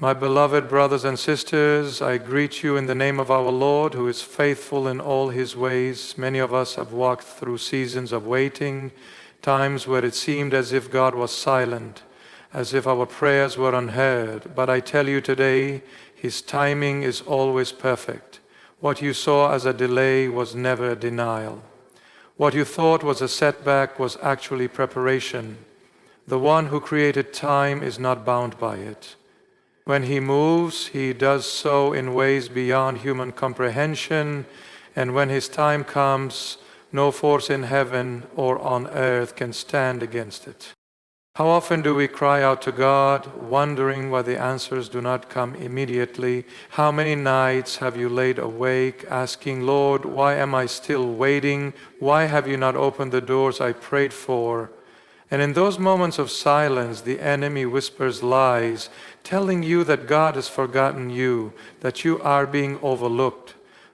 My beloved brothers and sisters, I greet you in the name of our Lord, who is faithful in all his ways. Many of us have walked through seasons of waiting, times where it seemed as if God was silent, as if our prayers were unheard. But I tell you today, his timing is always perfect. What you saw as a delay was never a denial. What you thought was a setback was actually preparation. The one who created time is not bound by it. When he moves, he does so in ways beyond human comprehension, and when his time comes, no force in heaven or on earth can stand against it. How often do we cry out to God, wondering why the answers do not come immediately? How many nights have you laid awake, asking, Lord, why am I still waiting? Why have you not opened the doors I prayed for? And in those moments of silence, the enemy whispers lies, telling you that God has forgotten you, that you are being overlooked,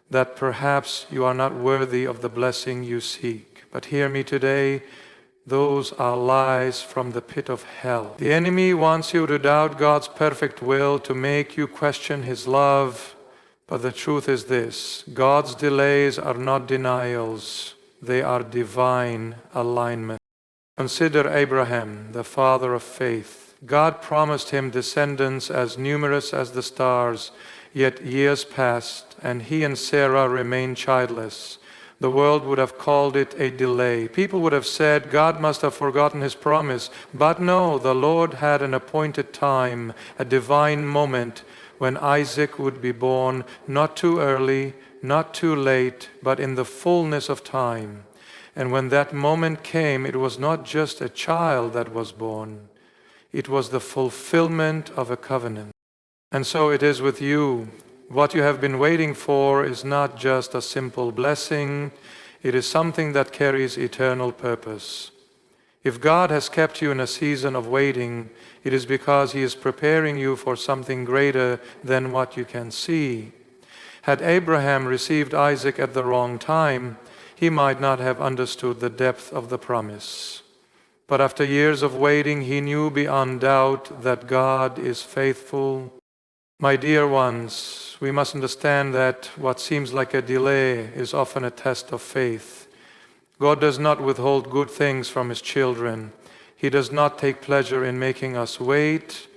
that perhaps you are not worthy of the blessing you seek. But hear me today, those are lies from the pit of hell. The enemy wants you to doubt God's perfect will, to make you question his love. But the truth is this: God's delays are not denials, they are divine alignment. Consider Abraham, the father of faith. God promised him descendants as numerous as the stars, yet years passed, and he and Sarah remained childless. The world would have called it a delay. People would have said, God must have forgotten his promise. But no, the Lord had an appointed time, a divine moment, when Isaac would be born, not too early, not too late, but in the fullness of time. And when that moment came, it was not just a child that was born. It was the fulfillment of a covenant. And so it is with you. What you have been waiting for is not just a simple blessing. It is something that carries eternal purpose. If God has kept you in a season of waiting, it is because he is preparing you for something greater than what you can see. Had Abraham received Isaac at the wrong time, he might not have understood the depth of the promise. But after years of waiting, he knew beyond doubt that God is faithful. My dear ones, we must understand that what seems like a delay is often a test of faith. God does not withhold good things from his children. He does not take pleasure in making us wait,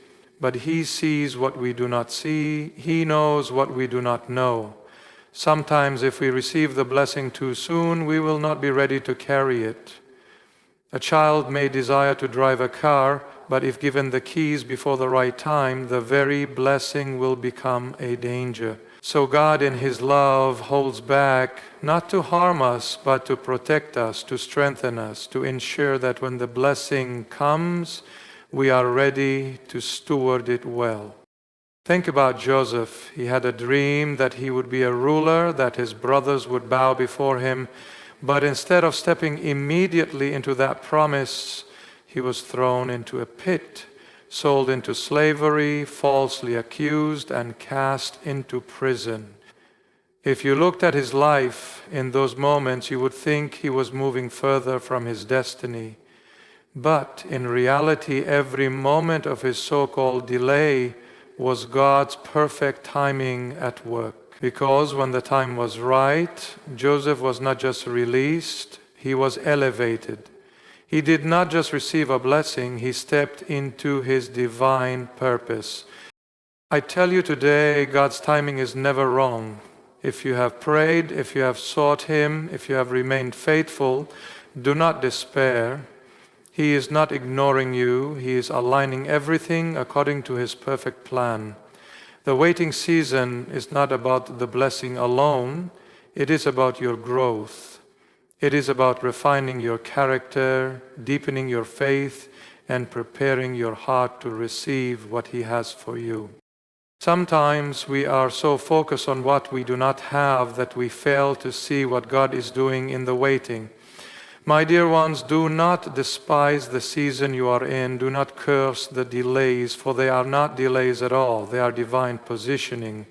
but he sees what we do not see. He knows what we do not know. Sometimes if we receive the blessing too soon, we will not be ready to carry it. A child may desire to drive a car, but if given the keys before the right time, the very blessing will become a danger. So God in his love holds back, not to harm us, but to protect us, to strengthen us, to ensure that when the blessing comes, we are ready to steward it well. Think about Joseph. He had a dream that he would be a ruler, that his brothers would bow before him. But instead of stepping immediately into that promise, he was thrown into a pit, sold into slavery, falsely accused, and cast into prison. If you looked at his life in those moments, you would think he was moving further from his destiny. But in reality, every moment of his so-called delay was God's perfect timing at work. Because when the time was right, Joseph was not just released, he was elevated. He did not just receive a blessing, he stepped into his divine purpose. I tell you today, God's timing is never wrong. If you have prayed, if you have sought him, if you have remained faithful, do not despair. He is not ignoring you. He is aligning everything according to his perfect plan. The waiting season is not about the blessing alone. It is about your growth. It is about refining your character, deepening your faith, and preparing your heart to receive what he has for you. Sometimes we are so focused on what we do not have that we fail to see what God is doing in the waiting. My dear ones, do not despise the season you are in. Do not curse the delays, for they are not delays at all. They are divine positioning.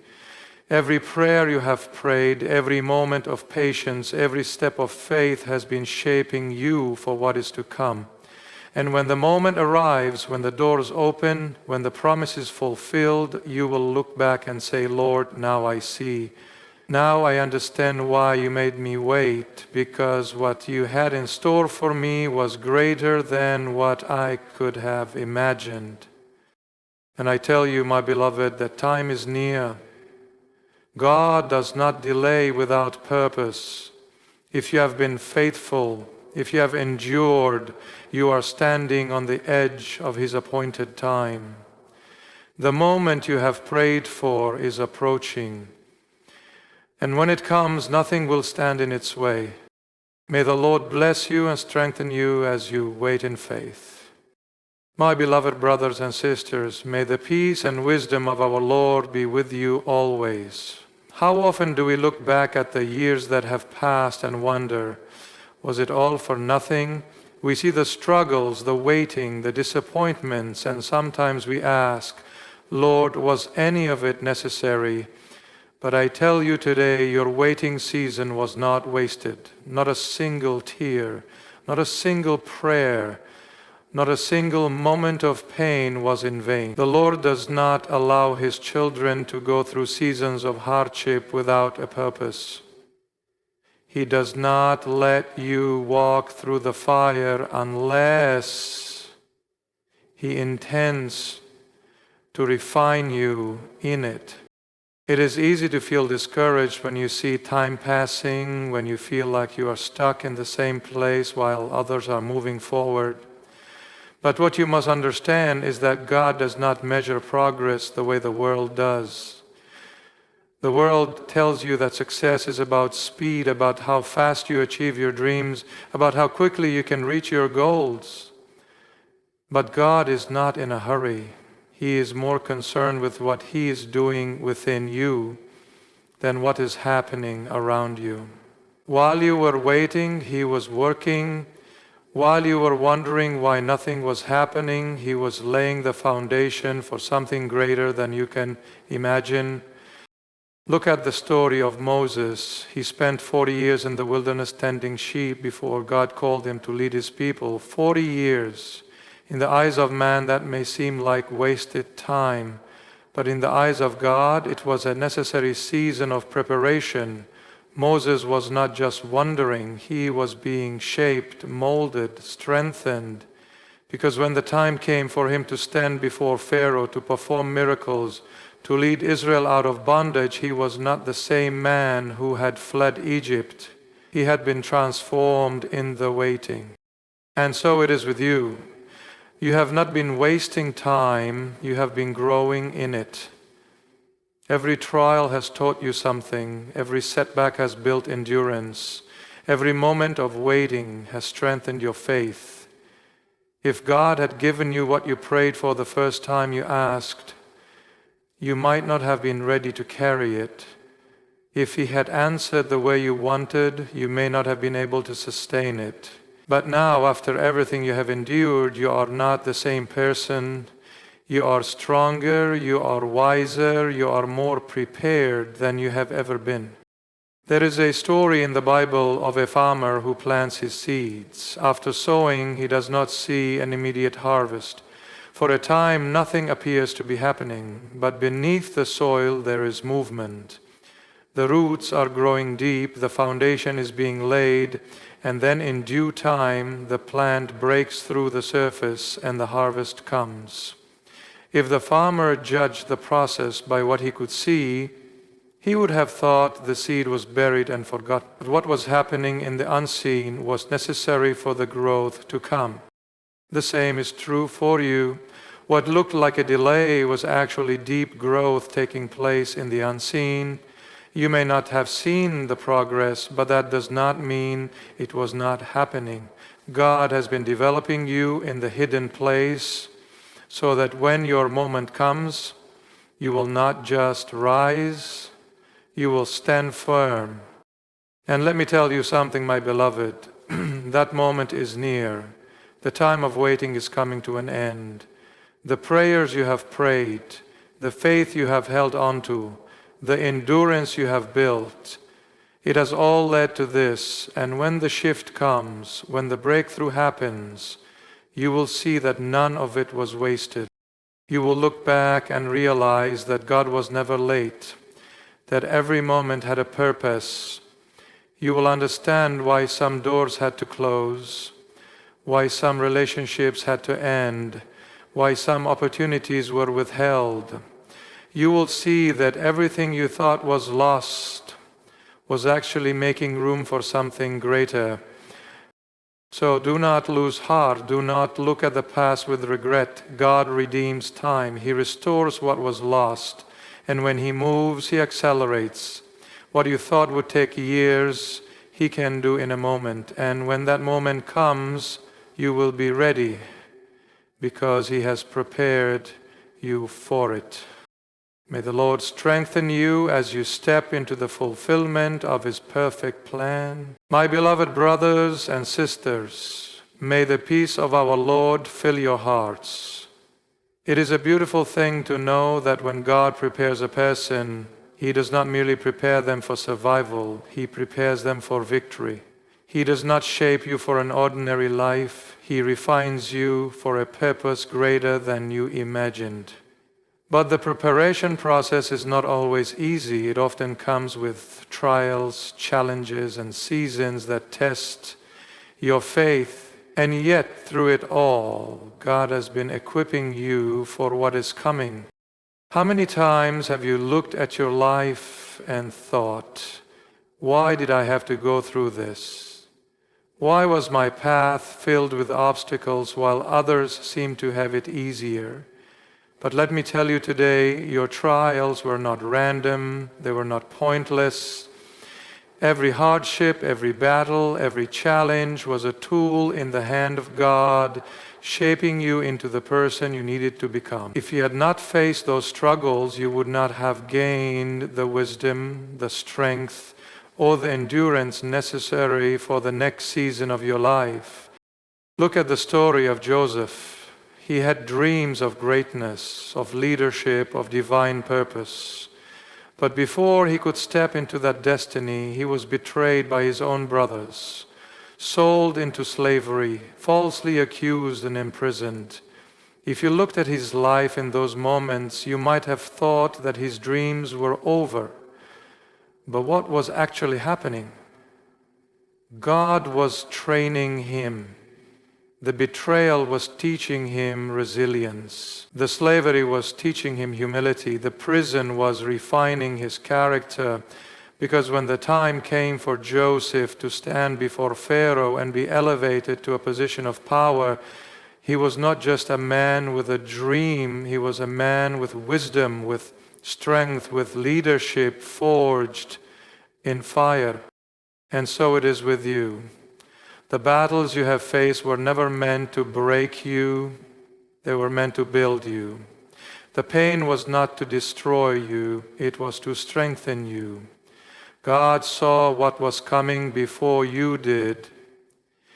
Every prayer you have prayed, every moment of patience, every step of faith has been shaping you for what is to come. And when the moment arrives, when the doors open, when the promise is fulfilled, you will look back and say, Lord, now I see. Now I understand why you made me wait, because what you had in store for me was greater than what I could have imagined. And I tell you, my beloved, that time is near. God does not delay without purpose. If you have been faithful, if you have endured, you are standing on the edge of His appointed time. The moment you have prayed for is approaching. And when it comes, nothing will stand in its way. May the Lord bless you and strengthen you as you wait in faith. My beloved brothers and sisters, may the peace and wisdom of our Lord be with you always. How often do we look back at the years that have passed and wonder, was it all for nothing? We see the struggles, the waiting, the disappointments, and sometimes we ask, Lord, was any of it necessary? But I tell you today, your waiting season was not wasted. Not a single tear, not a single prayer, not a single moment of pain was in vain. The Lord does not allow His children to go through seasons of hardship without a purpose. He does not let you walk through the fire unless He intends to refine you in it. It is easy to feel discouraged when you see time passing, when you feel like you are stuck in the same place while others are moving forward. But what you must understand is that God does not measure progress the way the world does. The world tells you that success is about speed, about how fast you achieve your dreams, about how quickly you can reach your goals. But God is not in a hurry. He is more concerned with what He is doing within you than what is happening around you. While you were waiting, He was working. While you were wondering why nothing was happening, He was laying the foundation for something greater than you can imagine. Look at the story of Moses. He spent 40 years in the wilderness tending sheep before God called him to lead His people. 40 years. In the eyes of man, that may seem like wasted time, but in the eyes of God, it was a necessary season of preparation. Moses was not just wandering, he was being shaped, molded, strengthened, because when the time came for him to stand before Pharaoh to perform miracles, to lead Israel out of bondage, he was not the same man who had fled Egypt. He had been transformed in the waiting. And so it is with you. You have not been wasting time, you have been growing in it. Every trial has taught you something. Every setback has built endurance. Every moment of waiting has strengthened your faith. If God had given you what you prayed for the first time you asked, you might not have been ready to carry it. If He had answered the way you wanted, you may not have been able to sustain it. But now, after everything you have endured, you are not the same person. You are stronger, you are wiser, you are more prepared than you have ever been. There is a story in the Bible of a farmer who plants his seeds. After sowing, he does not see an immediate harvest. For a time, nothing appears to be happening, but beneath the soil there is movement. The roots are growing deep, the foundation is being laid, and then in due time, the plant breaks through the surface and the harvest comes. If the farmer judged the process by what he could see, he would have thought the seed was buried and forgotten. But what was happening in the unseen was necessary for the growth to come. The same is true for you. What looked like a delay was actually deep growth taking place in the unseen. You may not have seen the progress, but that does not mean it was not happening. God has been developing you in the hidden place so that when your moment comes, you will not just rise, you will stand firm. And let me tell you something, my beloved, that moment is near. The time of waiting is coming to an end. The prayers you have prayed, the faith you have held on to, the endurance you have built, it has all led to this. And when the shift comes, when the breakthrough happens, you will see that none of it was wasted. You will look back and realize that God was never late, that every moment had a purpose. You will understand why some doors had to close, why some relationships had to end, why some opportunities were withheld. You will see that everything you thought was lost was actually making room for something greater. So do not lose heart. Do not look at the past with regret. God redeems time. He restores what was lost. And when He moves, He accelerates. What you thought would take years, He can do in a moment. And when that moment comes, you will be ready because He has prepared you for it. May the Lord strengthen you as you step into the fulfillment of His perfect plan. My beloved brothers and sisters, may the peace of our Lord fill your hearts. It is a beautiful thing to know that when God prepares a person, He does not merely prepare them for survival, He prepares them for victory. He does not shape you for an ordinary life, He refines you for a purpose greater than you imagined. But the preparation process is not always easy. It often comes with trials, challenges, and seasons that test your faith. And yet, through it all, God has been equipping you for what is coming. How many times have you looked at your life and thought, why did I have to go through this? Why was my path filled with obstacles while others seemed to have it easier? But let me tell you today, your trials were not random, they were not pointless. Every hardship, every battle, every challenge was a tool in the hand of God, shaping you into the person you needed to become. If you had not faced those struggles, you would not have gained the wisdom, the strength, or the endurance necessary for the next season of your life. Look at the story of Joseph. He had dreams of greatness, of leadership, of divine purpose. But before he could step into that destiny, he was betrayed by his own brothers, sold into slavery, falsely accused and imprisoned. If you looked at his life in those moments, you might have thought that his dreams were over. But what was actually happening? God was training him. The betrayal was teaching him resilience. The slavery was teaching him humility. The prison was refining his character, because when the time came for Joseph to stand before Pharaoh and be elevated to a position of power, he was not just a man with a dream, he was a man with wisdom, with strength, with leadership forged in fire. And so it is with you. The battles you have faced were never meant to break you, they were meant to build you. The pain was not to destroy you, it was to strengthen you. God saw what was coming before you did.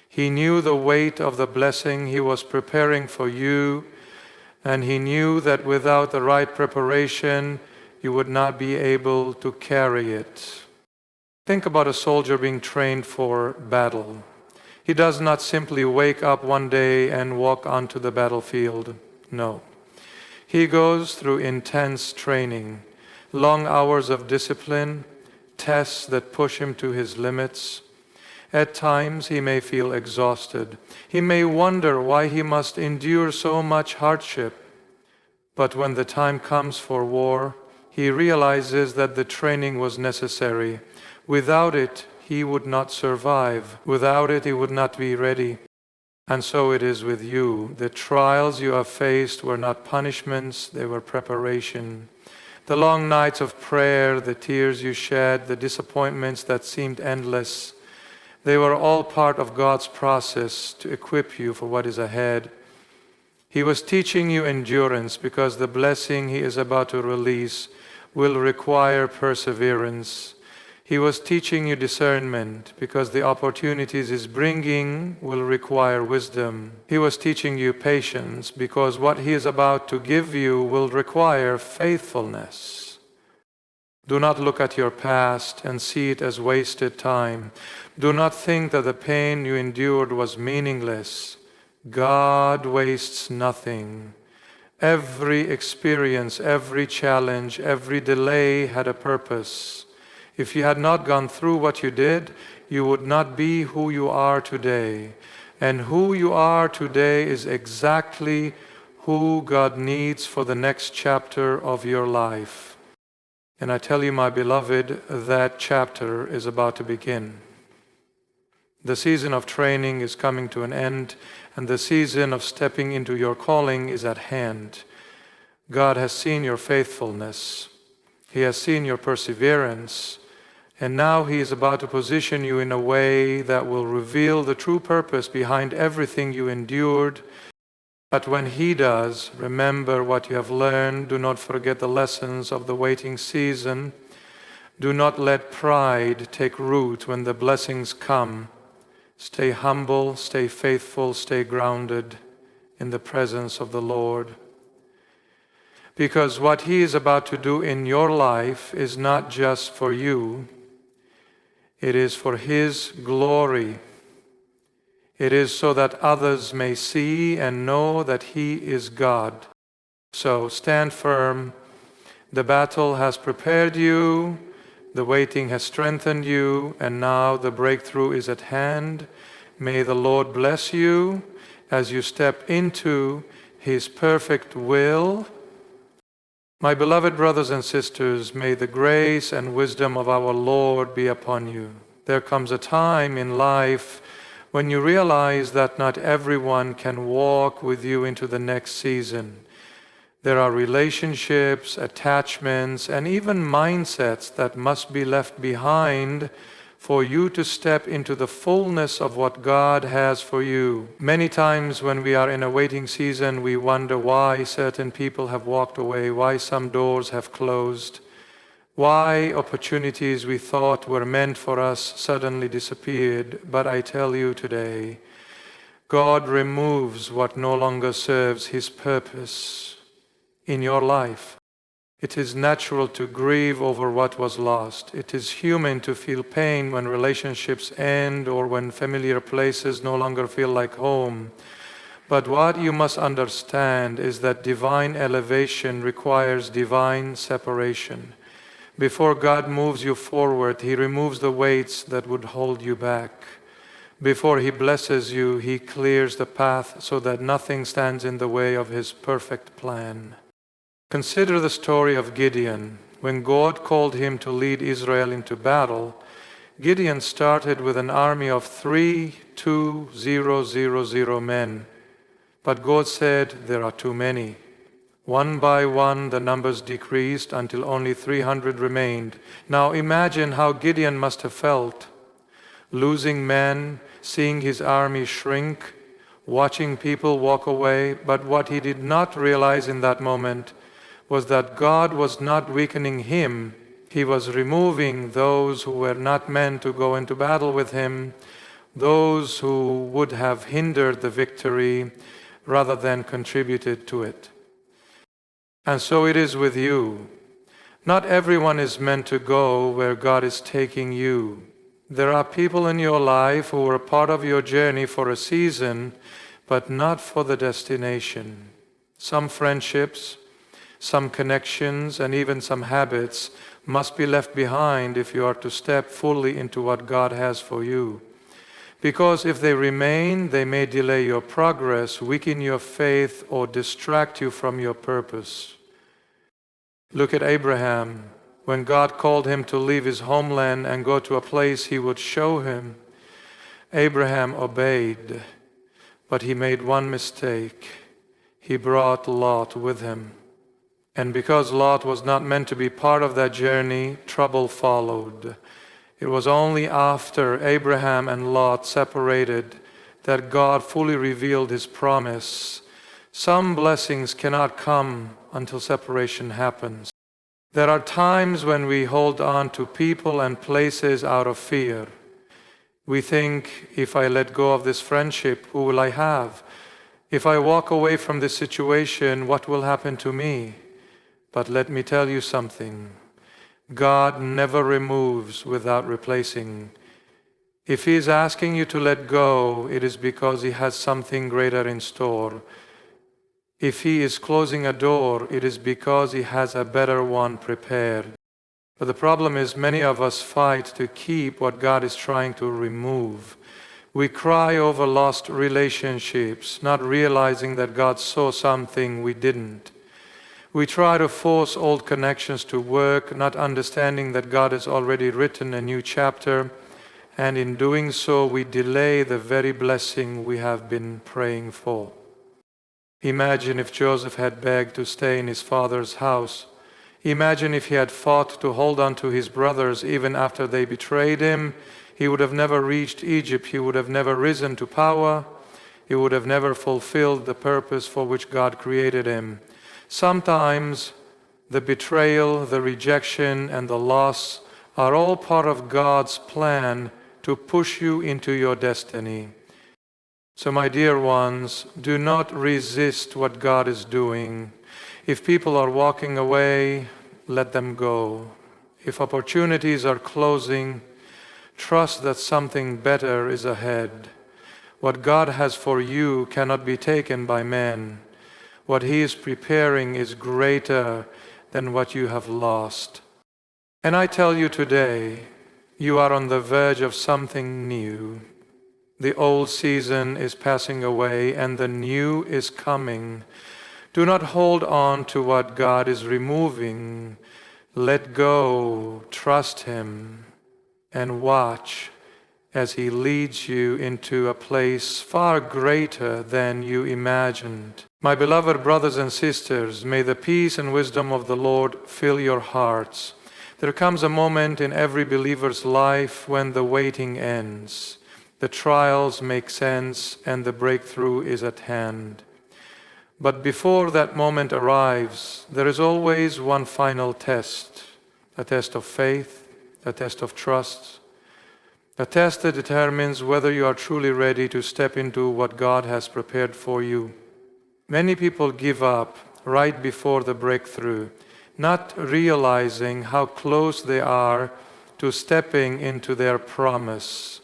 He knew the weight of the blessing He was preparing for you, and He knew that without the right preparation, you would not be able to carry it. Think about a soldier being trained for battle. He does not simply wake up one day and walk onto the battlefield. No. He goes through intense training, long hours of discipline, tests that push him to his limits. At times he may feel exhausted. He may wonder why he must endure so much hardship. But when the time comes for war, he realizes that the training was necessary. Without it, he would not survive. Without it, he would not be ready. And so it is with you. The trials you have faced were not punishments, they were preparation. The long nights of prayer, the tears you shed, the disappointments that seemed endless, they were all part of God's process to equip you for what is ahead. He was teaching you endurance because the blessing He is about to release will require perseverance. He was teaching you discernment because the opportunities He's bringing will require wisdom. He was teaching you patience because what He is about to give you will require faithfulness. Do not look at your past and see it as wasted time. Do not think that the pain you endured was meaningless. God wastes nothing. Every experience, every challenge, every delay had a purpose. If you had not gone through what you did, you would not be who you are today. And who you are today is exactly who God needs for the next chapter of your life. And I tell you, my beloved, that chapter is about to begin. The season of training is coming to an end, and the season of stepping into your calling is at hand. God has seen your faithfulness. He has seen your perseverance. And now He is about to position you in a way that will reveal the true purpose behind everything you endured. But when He does, remember what you have learned. Do not forget the lessons of the waiting season. Do not let pride take root when the blessings come. Stay humble, stay faithful, stay grounded in the presence of the Lord. Because what He is about to do in your life is not just for you. It is for His glory. It is so that others may see and know that He is God. So stand firm. The battle has prepared you. The waiting has strengthened you. And now the breakthrough is at hand. May the Lord bless you as you step into His perfect will. My beloved brothers and sisters, may the grace and wisdom of our Lord be upon you. There comes a time in life when you realize that not everyone can walk with you into the next season. There are relationships, attachments, and even mindsets that must be left behind for you to step into the fullness of what God has for you. Many times when we are in a waiting season, we wonder why certain people have walked away, why some doors have closed, why opportunities we thought were meant for us suddenly disappeared. But I tell you today, God removes what no longer serves His purpose in your life. It is natural to grieve over what was lost. It is human to feel pain when relationships end or when familiar places no longer feel like home. But what you must understand is that divine elevation requires divine separation. Before God moves you forward, He removes the weights that would hold you back. Before He blesses you, He clears the path so that nothing stands in the way of His perfect plan. Consider the story of Gideon. When God called him to lead Israel into battle, Gideon started with an army of 3,2,000 men. But God said, there are too many. One by one, the numbers decreased until only 300 remained. Now imagine how Gideon must have felt, losing men, seeing his army shrink, watching people walk away. But what he did not realize in that moment was that God was not weakening him. He was removing those who were not meant to go into battle with him, those who would have hindered the victory rather than contributed to it. And so it is with you. Not everyone is meant to go where God is taking you. There are people in your life who are part of your journey for a season, but not for the destination. Some friendships, some connections, and even some habits must be left behind if you are to step fully into what God has for you. Because if they remain, they may delay your progress, weaken your faith, or distract you from your purpose. Look at Abraham. When God called him to leave his homeland and go to a place He would show him, Abraham obeyed, but he made one mistake. He brought Lot with him. And because Lot was not meant to be part of that journey, trouble followed. It was only after Abraham and Lot separated that God fully revealed His promise. Some blessings cannot come until separation happens. There are times when we hold on to people and places out of fear. We think, if I let go of this friendship, who will I have? If I walk away from this situation, what will happen to me? But let me tell you something. God never removes without replacing. If He is asking you to let go, it is because He has something greater in store. If He is closing a door, it is because He has a better one prepared. But the problem is many of us fight to keep what God is trying to remove. We cry over lost relationships, not realizing that God saw something we didn't. We try to force old connections to work, not understanding that God has already written a new chapter, and in doing so we delay the very blessing we have been praying for. Imagine if Joseph had begged to stay in his father's house. Imagine if he had fought to hold on to his brothers even after they betrayed him. He would have never reached Egypt. He would have never risen to power. He would have never fulfilled the purpose for which God created him. Sometimes the betrayal, the rejection, and the loss are all part of God's plan to push you into your destiny. So, my dear ones, do not resist what God is doing. If people are walking away, let them go. If opportunities are closing, trust that something better is ahead. What God has for you cannot be taken by men. What He is preparing is greater than what you have lost. And I tell you today, you are on the verge of something new. The old season is passing away and the new is coming. Do not hold on to what God is removing. Let go, trust Him, and watch as He leads you into a place far greater than you imagined. My beloved brothers and sisters, may the peace and wisdom of the Lord fill your hearts. There comes a moment in every believer's life when the waiting ends. The trials make sense and the breakthrough is at hand. But before that moment arrives, there is always one final test, a test of faith, a test of trust, a test that determines whether you are truly ready to step into what God has prepared for you. Many people give up right before the breakthrough, not realizing how close they are to stepping into their promise.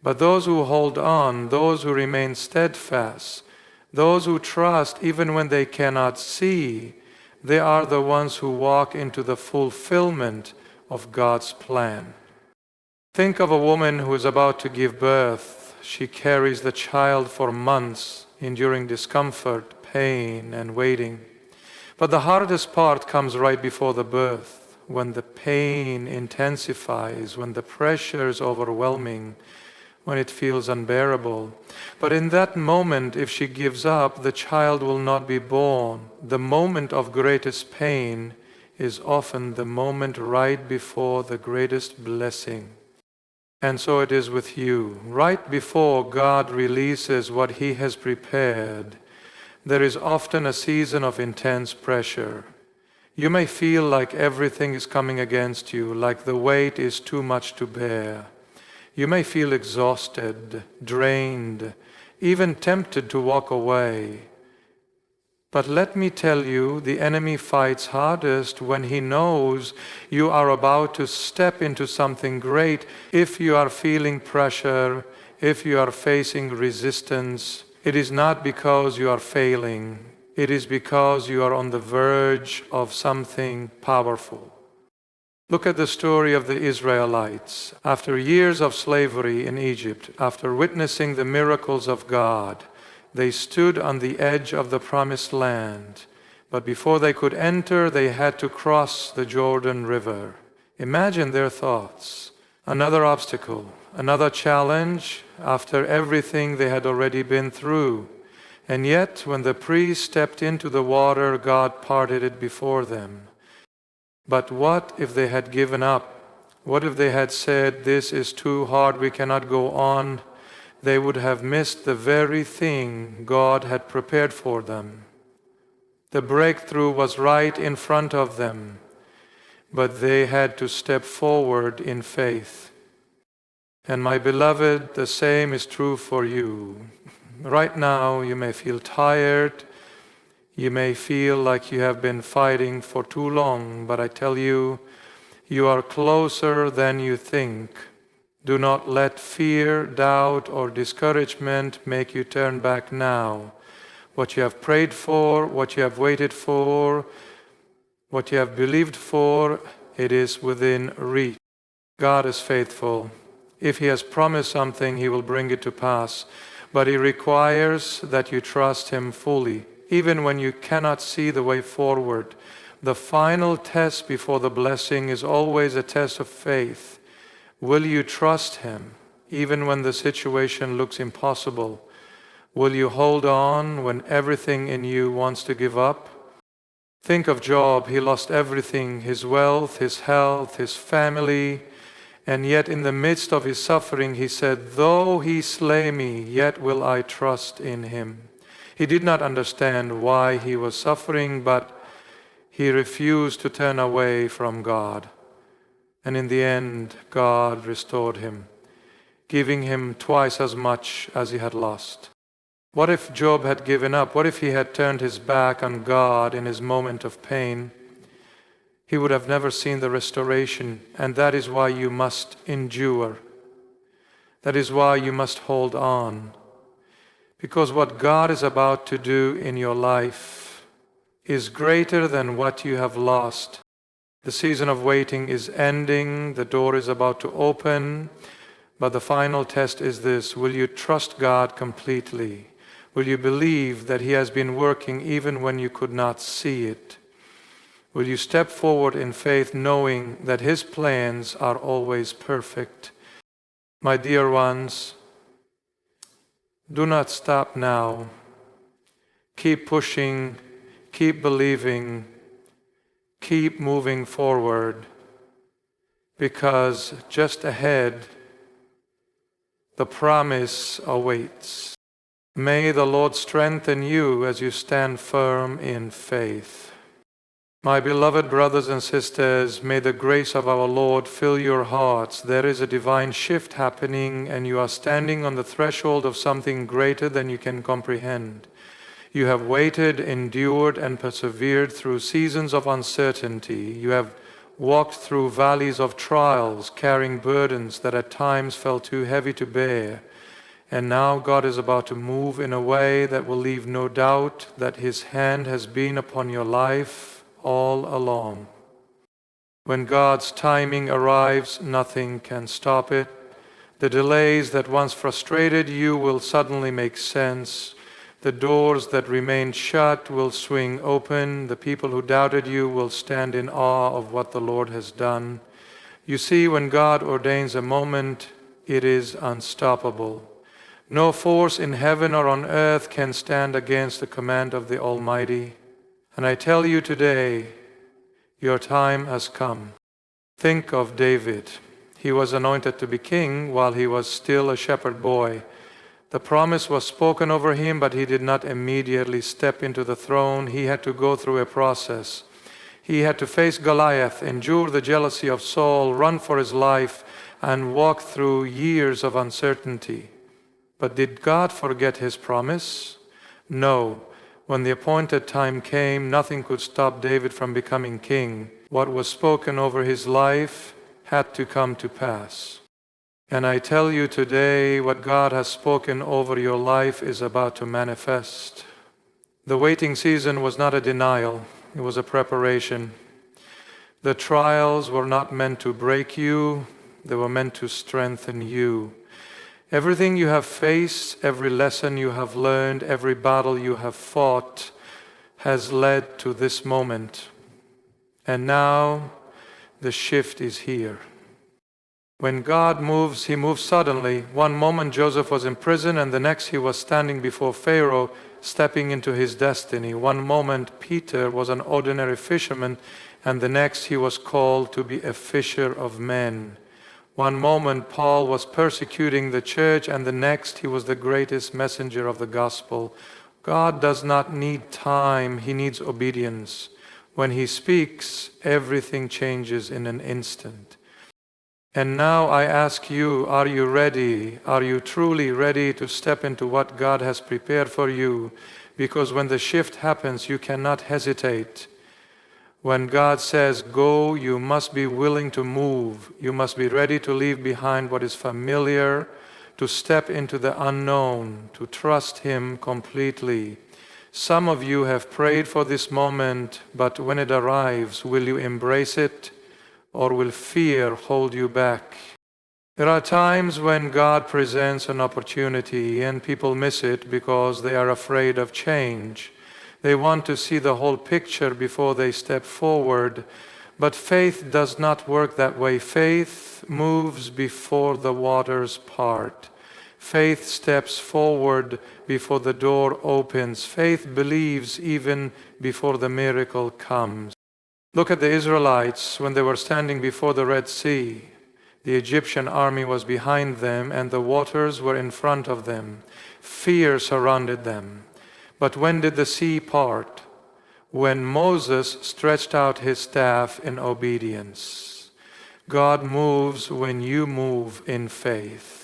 But those who hold on, those who remain steadfast, those who trust even when they cannot see, they are the ones who walk into the fulfillment of God's plan. Think of a woman who is about to give birth. She carries the child for months, enduring discomfort, pain, and waiting. But the hardest part comes right before the birth, when the pain intensifies, when the pressure is overwhelming, when it feels unbearable. But in that moment, if she gives up, the child will not be born. The moment of greatest pain is often the moment right before the greatest blessing. And so it is with you. Right before God releases what He has prepared, there is often a season of intense pressure. You may feel like everything is coming against you, like the weight is too much to bear. You may feel exhausted, drained, even tempted to walk away. But let me tell you, the enemy fights hardest when he knows you are about to step into something great. If you are feeling pressure, if you are facing resistance, it is not because you are failing. It is because you are on the verge of something powerful. Look at the story of the Israelites. After years of slavery in Egypt, after witnessing the miracles of God, they stood on the edge of the promised land. But before they could enter, they had to cross the Jordan River. Imagine their thoughts. Another obstacle, another challenge after everything they had already been through. And yet, when the priest stepped into the water, God parted it before them. But what if they had given up? What if they had said, "This is too hard, we cannot go on"? They would have missed the very thing God had prepared for them. The breakthrough was right in front of them, but they had to step forward in faith. And my beloved, the same is true for you. Right now, you may feel tired. You may feel like you have been fighting for too long, but I tell you, you are closer than you think. Do not let fear, doubt, or discouragement make you turn back now. What you have prayed for, what you have waited for, what you have believed for, it is within reach. God is faithful. If He has promised something, He will bring it to pass. But He requires that you trust Him fully, even when you cannot see the way forward. The final test before the blessing is always a test of faith. Will you trust Him, even when the situation looks impossible? Will you hold on when everything in you wants to give up? Think of Job. He lost everything, his wealth, his health, his family, and yet in the midst of his suffering, he said, "Though He slay me, yet will I trust in Him." He did not understand why he was suffering, but he refused to turn away from God. And in the end, God restored him, giving him twice as much as he had lost. What if Job had given up? What if he had turned his back on God in his moment of pain? He would have never seen the restoration, and that is why you must endure. That is why you must hold on. Because what God is about to do in your life is greater than what you have lost. The season of waiting is ending, the door is about to open, but the final test is this: will you trust God completely? Will you believe that He has been working even when you could not see it? Will you step forward in faith knowing that His plans are always perfect? My dear ones, do not stop now. Keep pushing, keep believing, keep moving forward, because just ahead, the promise awaits. May the Lord strengthen you as you stand firm in faith. My beloved brothers and sisters, may the grace of our Lord fill your hearts. There is a divine shift happening, and you are standing on the threshold of something greater than you can comprehend. You have waited, endured, and persevered through seasons of uncertainty. You have walked through valleys of trials, carrying burdens that at times felt too heavy to bear. And now God is about to move in a way that will leave no doubt that His hand has been upon your life all along. When God's timing arrives, nothing can stop it. The delays that once frustrated you will suddenly make sense. The doors that remained shut will swing open. The people who doubted you will stand in awe of what the Lord has done. You see, when God ordains a moment, it is unstoppable. No force in heaven or on earth can stand against the command of the Almighty. And I tell you today, your time has come. Think of David. He was anointed to be king while he was still a shepherd boy. The promise was spoken over him, but he did not immediately step into the throne. He had to go through a process. He had to face Goliath, endure the jealousy of Saul, run for his life, and walk through years of uncertainty. But did God forget His promise? No. When the appointed time came, nothing could stop David from becoming king. What was spoken over his life had to come to pass. And I tell you today, what God has spoken over your life is about to manifest. The waiting season was not a denial, it was a preparation. The trials were not meant to break you, they were meant to strengthen you. Everything you have faced, every lesson you have learned, every battle you have fought has led to this moment. And now the shift is here. When God moves, He moves suddenly. One moment Joseph was in prison, and the next he was standing before Pharaoh, stepping into his destiny. One moment Peter was an ordinary fisherman, and the next he was called to be a fisher of men. One moment Paul was persecuting the church, and the next he was the greatest messenger of the gospel. God does not need time, He needs obedience. When He speaks, everything changes in an instant. And now I ask you, are you ready? Are you truly ready to step into what God has prepared for you? Because when the shift happens, you cannot hesitate. When God says go, you must be willing to move. You must be ready to leave behind what is familiar, to step into the unknown, to trust Him completely. Some of you have prayed for this moment, but when it arrives, will you embrace it, or will fear hold you back? There are times when God presents an opportunity and people miss it because they are afraid of change. They want to see the whole picture before they step forward. But faith does not work that way. Faith moves before the waters part. Faith steps forward before the door opens. Faith believes even before the miracle comes. Look at the Israelites when they were standing before the Red Sea. The Egyptian army was behind them and the waters were in front of them. Fear surrounded them. But when did the sea part? When Moses stretched out his staff in obedience. God moves when you move in faith.